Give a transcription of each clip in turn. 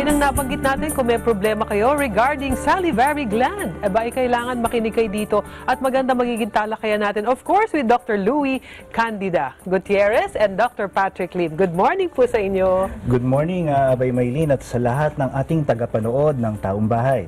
Ayun ang nabanggit natin, kung may problema kayo regarding salivary gland, ay kailangan makinig kayo dito at maganda magiging talakayan natin. Of course, with Dr. Louie Candida Gutierrez and Dr. Patrick Lim. Good morning po sa inyo. Good morning, Abay Maylin, at sa lahat ng ating tagapanood ng Taong Bahay.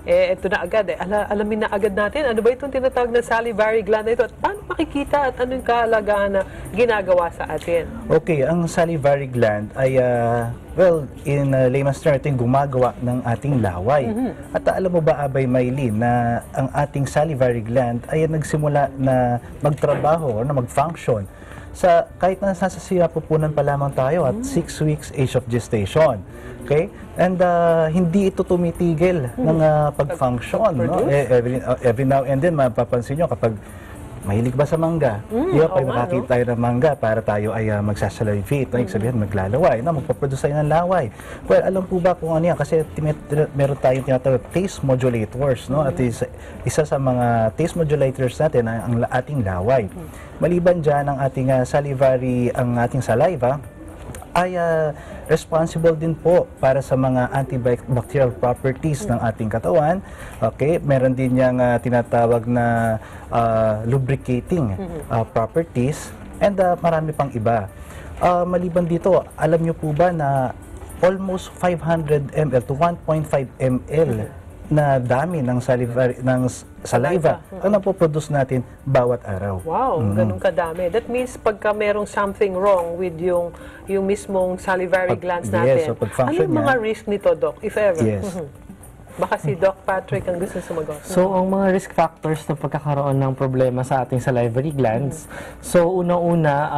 Ito na agad alamin na agad natin, ano ba itong tinatawag na salivary gland na ito at paano makikita at anong kahalagahan na ginagawa sa atin? Okay, ang salivary gland ay, in layman's term, ito yung gumagawa ng ating laway. At alam mo ba, Abay Maylin, na ang ating salivary gland ay nagsimula na magtrabaho o na mag-function kahit na nasa sinapupunan pa lamang tayo at 6 weeks age of gestation. Okay? And hindi ito tumitigil ng pag-function. No? Every now and then, mapapansin nyo kapag mahilig ba sa mangga? Pag nakakita tayo ng mangga, para tayo ay magsasalivate. Ibig sabihin, maglalaway. Magpaproduce tayo ng laway. Well, alam po ba kung ano yan? Kasi meron tayong tinatawag taste modulators. No? At isa sa mga taste modulators natin ay ang ating laway. Maliban dyan, ang ating ang ating saliva ay responsible din po para sa mga antibacterial properties ng ating katawan. Okay, meron din yang tinatawag na lubricating properties, and marami pang iba. Maliban dito, alam nyo po ba na almost 500 ml to 1.5 ml na dami ng saliva ang napoproduce natin bawat araw. Wow, ganun kadami. That means pagka merong something wrong with yung mismong salivary glands natin, so ano yung mga risk nito, Doc, if ever? Yes. Baka si Doc Patrick ang gusto sumagot. So, ang mga risk factors ng pagkakaroon ng problema sa ating salivary glands, so unang-una,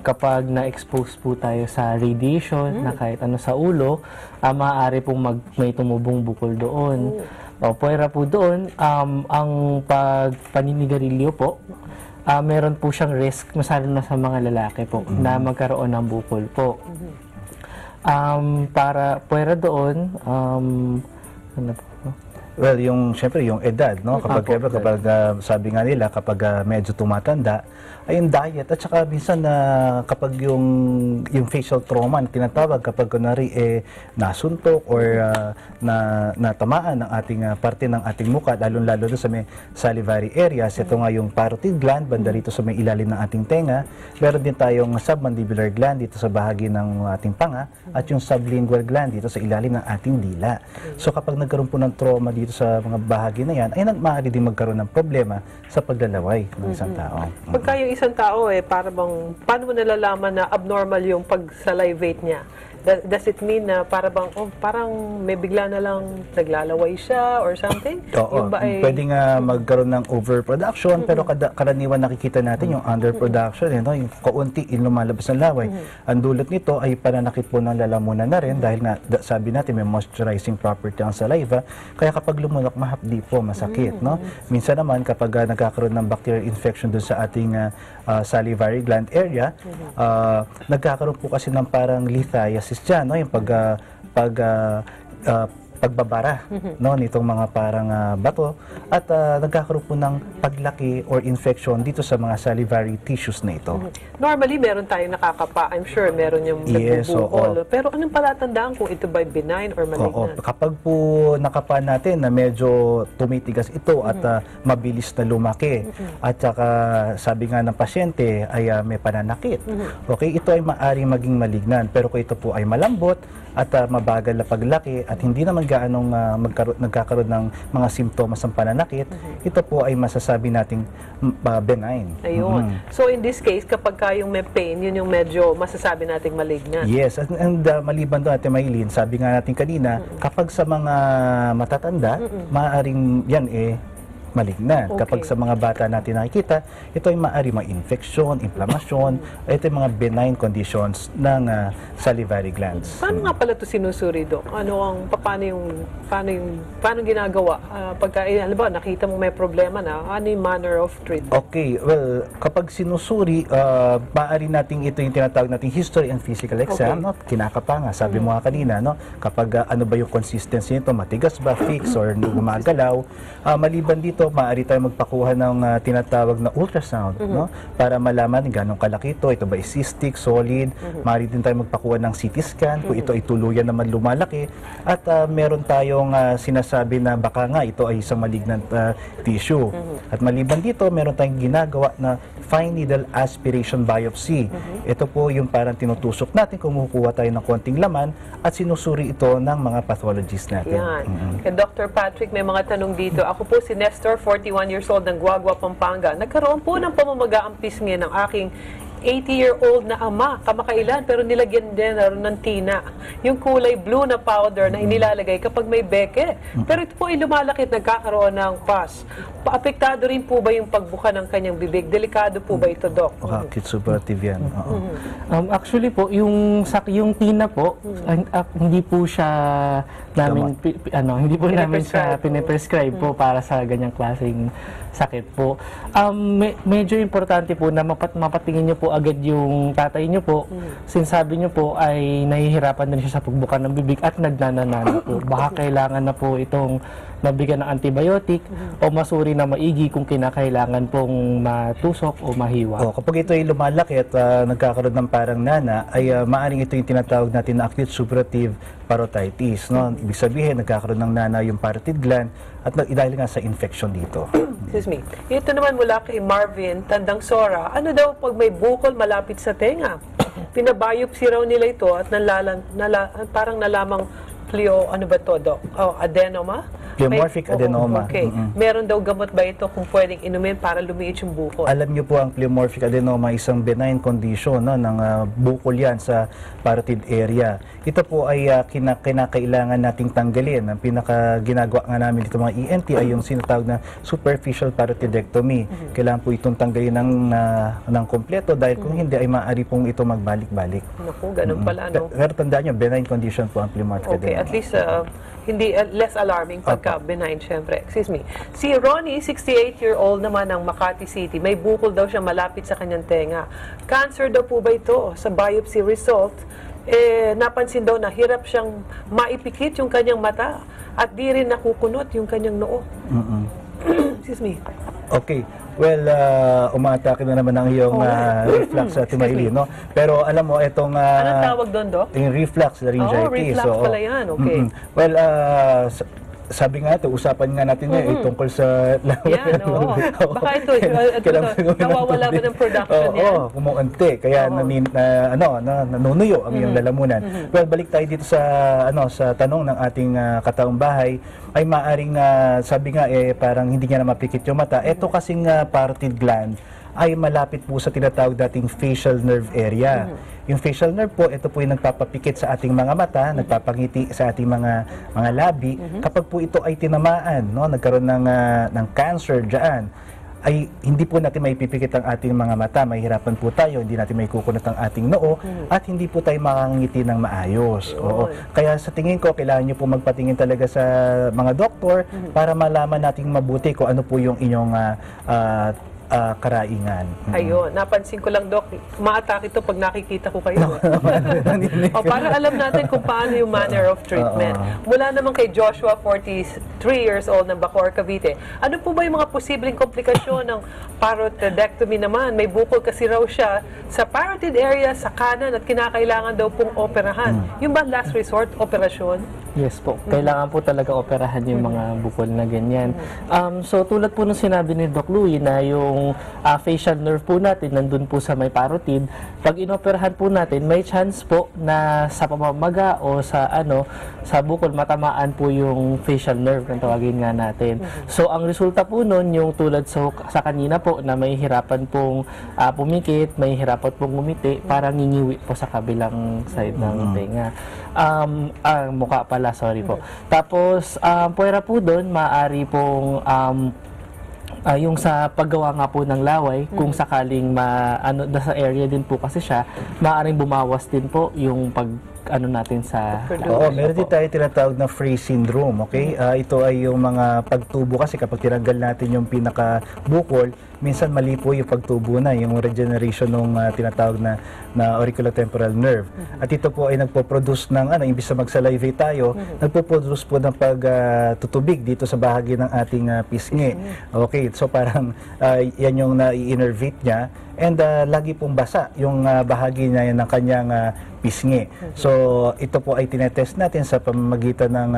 kapag na-expose po tayo sa radiation, na kahit ano sa ulo, maaari pong may tumubong bukol doon. O, puwera po doon, ang paninigarilyo po, meron po siyang risk, masalo na sa mga lalaki po, na magkaroon ng bukol po. Puwera doon, well, siyempre yung edad, no? Kapag sabi nga nila, kapag medyo tumatanda, ay yung diet, at saka minsan kapag yung facial trauma na tinatawag, kapag kunwari nasuntok or natamaan ng ating parte ng ating muka, lalo sa may salivary areas. Ito nga yung parotid gland, banda rito sa may ilalim ng ating tenga. Meron din tayong submandibular gland dito sa bahagi ng ating panga, at yung sublingual gland dito sa ilalim ng ating dila. So kapag nagkaroon po ng trauma dito sa mga bahagi na yan, ay maaari din magkaroon ng problema sa paglalaway ng isang tao. Pagka yung isang tao, paano mo nalalaman na abnormal yung pag-salivate niya? Does it mean na parang may bigla na lang naglalaway siya or something? Oo, pwede nga magkaroon ng overproduction, pero karaniwan nakikita natin yung underproduction, yung kaunti lumalabas ng laway. Ang dulot nito ay pananakit po ng lalamunan na rin, dahil nga sabi natin may moisturizing property ang saliva, kaya kapag lumulok, mahapdi po, masakit. No? Minsan naman kapag nagkakaroon ng bacterial infection dun sa ating salivary gland area, nagkakaroon po kasi ng parang lithiasis dyan, no? Yung pagbabara nitong mga parang bato, at nagkakaroon po ng paglaki or infection dito sa mga salivary tissues na ito. Normally, meron tayong nakakapa. I'm sure meron yung nagbubukol. Pero anong palatandaan kung ito ba benign or malignant? Kapag po nakapa natin na medyo tumitigas ito at mabilis na lumaki, at saka sabi nga ng pasyente ay may pananakit. Okay, ito ay maaaring maging malignant. Pero kung ito po ay malambot at mabagal na paglaki at hindi naman gaanong nagkakaroon ng mga simptomas ng pananakit, ito po ay masasabi nating benign. Ayun. So in this case, kapag yung may pain, yun yung medyo masasabi nating malignant. Yes, and maliban doon, Ate Maylin, sabi nga natin kanina, kapag sa mga matatanda, maaaring yan malignant. Okay. Kapag sa mga bata natin nakikita, ito ay maaari infection, inflammation, ito ay mga benign conditions ng salivary glands. Paano nga pala ito sinusuri, Dok? Paano ginagawa? Pagka, halimbawa, nakita mo may problema na, ano yung manner of treatment? Okay, well, kapag sinusuri, maaari natin ito yung tinatawag nating history and physical exam, no? Kinakapa nga, sabi mo nga kanina, no? Kapag ano ba yung consistency nito, matigas ba, fix, or gumagalaw. Maliban dito, dito, maaari tayo magpakuha ng tinatawag na ultrasound, no? Para malaman ganong kalaki ito ba cystic, solid. Maaari din tayo magpakuha ng CT scan kung ito ay tuluyan naman lumalaki. At meron tayong sinasabi na baka nga ito ay isang malignant tissue. At maliban dito, meron tayong ginagawa na fine needle aspiration biopsy. Ito po yung parang tinutusok natin, kumukuha tayo ng konting laman at sinusuri ito ng mga pathologist natin. Yan. Kay Dr. Patrick, may mga tanong dito. Ako po si Nestor, 41 years old, ng Guagua, Pampanga. Nagkaroon po ng pamamaga ang pisngi ng aking 80-year-old na ama, kamakailan, pero nilagyan din ng tina. Yung kulay blue na powder na inilalagay kapag may beke. Pero ito po ay lumalaki at nagkakaroon ng pus. Paapektado rin po ba yung pagbuka ng kanyang bibig? Delikado po ba ito, Doc? Acute suppurative yan. Actually po, yung tina po, hindi po siya namin, hindi po namin siya piniprescribe po para sa ganyang klaseng sakit po. Medyo importante po na mapatingin nyo po agad yung tatay nyo po. Sinasabi nyo po ay nahihirapan din siya sa pagbuka ng bibig at nagnanana po. Baka kailangan na po itong mabigyan ng antibiotic o masuri na maigi kung kinakailangan pong matusok o mahiwa. Kapag ito ay lumalaki at nagkakaroon ng parang nana, ay maaring ito yung tinatawag natin na acute suppurative parotitis. No? Ibig sabihin, nagkakaroon ng nana yung parotid gland at dahil nga sa infection dito. Excuse me. Ito naman mula kay Marvin, Tandang Sora. Ano daw pag may bukol malapit sa tenga? Pinabiopsy raw nila ito at parang nalamang ano ba to, Doc? Adenoma? Pleomorphic adenoma. Okay. Meron daw gamot ba ito kung pwedeng inumin para lumiit yung bukol? Alam niyo po, ang pleomorphic adenoma isang benign condition, no, ng bukol yan sa parotid area. Ito po ay kinakailangan nating tanggalin. Ang ginagawa nga namin dito mga ENT ay yung sinatawag na superficial parotidectomy. Kailangan po itong tanggalin ng kompleto dahil kung hindi ay maaari pong ito magbalik-balik. Naku, ganun pala, no? Pero tandaan niyo, benign condition po ang pleomorphic adenoma. Okay, at least hindi less alarming pagka benign, syempre. Excuse me. Si Ronnie, 68-year-old naman ng Makati City, may bukol daw siya malapit sa kanyang tenga. Cancer daw po ba ito? Sa biopsy result, napansin daw na hirap siyang maipikit yung kanyang mata at di rin nakukunot yung kanyang noo. Excuse me. Okay. Well, umatake na naman ang iyong reflux at Maylin, no? Pero alam mo, itong... Anong tawag doon, Doc? Yung reflux laryngitis. Reflux pala yan. Okay. Well, sabi nga ito, usapan nga natin ngayon tungkol sa yan, oo. Baka ito nawawala ba ng production yan? Oo, kumuunti. Kaya nanunuyo ang iyong lalamunan. Well, balik tayo dito sa tanong ng ating kataong bahay, ay maaring, sabi nga, parang hindi niya na mapikit yung mata. Ito kasing parotid gland ay malapit po sa tinatawag dating facial nerve area. Yung facial nerve po, ito po yung nagpapapikit sa ating mga mata, nagpapangiti sa ating mga labi. Kapag po ito ay tinamaan, no, nagkaroon ng cancer diyan, ay hindi po natin maipipikit ang ating mga mata, mahihirapan po tayo, hindi natin maikukunot ang ating noo, at hindi po tayo makangiti ng maayos. Oo. Kaya sa tingin ko, kailangan nyo po magpatingin talaga sa mga doktor para malaman nating mabuti kung ano po yung inyong karaingan. Ayun, napansin ko lang, Doc, umaatake ito pag nakikita ko kayo. Para alam natin kung paano yung manner of treatment. Mula naman kay Joshua, 43 years old, ng Bacoor, Cavite. Ano po ba yung mga posibleng komplikasyon ng parotidectomy naman? May bukol kasi raw siya sa parotid area sa kanan at kinakailangan daw pong operahan. Yung ba last resort, operasyon? Yes po. Kailangan po talaga operahan yung mga bukol na ganyan. So tulad po nung sinabi ni Doc Louie na yung facial nerve po natin nandun po sa may parotid, pag inoperahan po natin, may chance po na sa pamamaga o sa bukol matamaan po yung facial nerve kung tawagin nga natin. So ang resulta po nun yung tulad sa kanina po na may hirapan pong pumikit, may hirapan pong ngumiti, parang ngingiwi po sa kabilang side ng tenga. Mukha pala, sorry po. Tapos, puwera po doon, maaari pong yung sa paggawa nga po ng laway, kung sakaling nasa area din po kasi siya, maaaring bumawas din po yung natin sa... Oo, meron din tayo tinatawag na Frey syndrome, okay? Ito ay yung mga pagtubo kasi kapag tinanggal natin yung pinaka-bukol, minsan mali po yung pagtubo na, yung regeneration ng tinatawag na auriculotemporal nerve. At ito po ay nagpo-produce ng, imbis na mag-salivate tayo, nagpo-produce po ng pagtutubig dito sa bahagi ng ating pisngi. Okay, so parang yan yung na-innervate niya. And lagi pong basa yung bahagi niya ng kanyang pisngi. So, ito po ay tinetest natin sa pamamagitan ng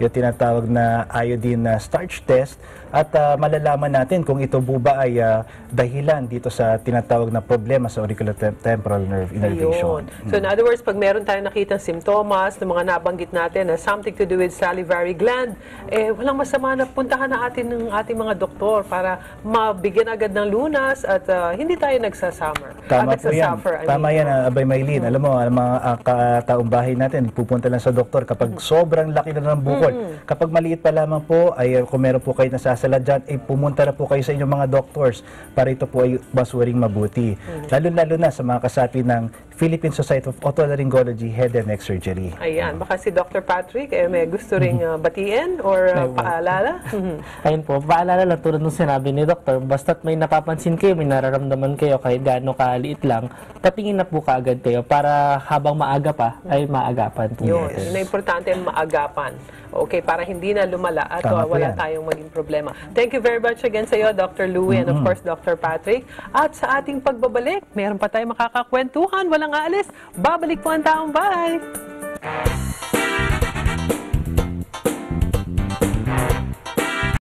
yung tinatawag na iodine starch test at malalaman natin kung ito po ba ay dahilan dito sa tinatawag na problema sa auriculotemporal nerve innervation. Ayun. So, in other words, pag meron tayong nakitang simptomas ng mga nabanggit natin na something to do with salivary gland, walang masama na puntahan na ng ating mga doktor para mabigyan agad ng lunas at hindi tayo nagsasuffer. Tama po yan. Tama yan, Abay Maylin. Alam mo, mga kataong bahay natin, pupunta lang sa doktor kapag sobrang laki na ng bukol. Kapag maliit pa lamang po, ay kung meron po kayo nasasala dyan, ay pumunta na po kayo sa inyong mga doctors para ito po ay masuring mabuti. Lalo-lalo na sa mga kasapi ng Philippine Society of Otolaryngology Head and Neck Surgery. Ayan, baka si Dr. Patrick may gusto ring batiin or paalala? Ayun po, paalala lang tulad ng sinabi ni Doktor, basta't may napapansin kayo, may nararamdaman kayo kahit gaano kaliit lang, patingin na po kaagad kayo para habang maaga pa, ay maagapan po. Yun, yun na importante ang maagapan. Okay, para hindi na lumala at wala tayong maging problema. Thank you very much again sa iyo, Dr. Louie, and of course, Dr. Patrick. At sa ating pagbabalik, meron pa tayong makakakwentuhan, walang aalis, babalik po ang Taong Bahay.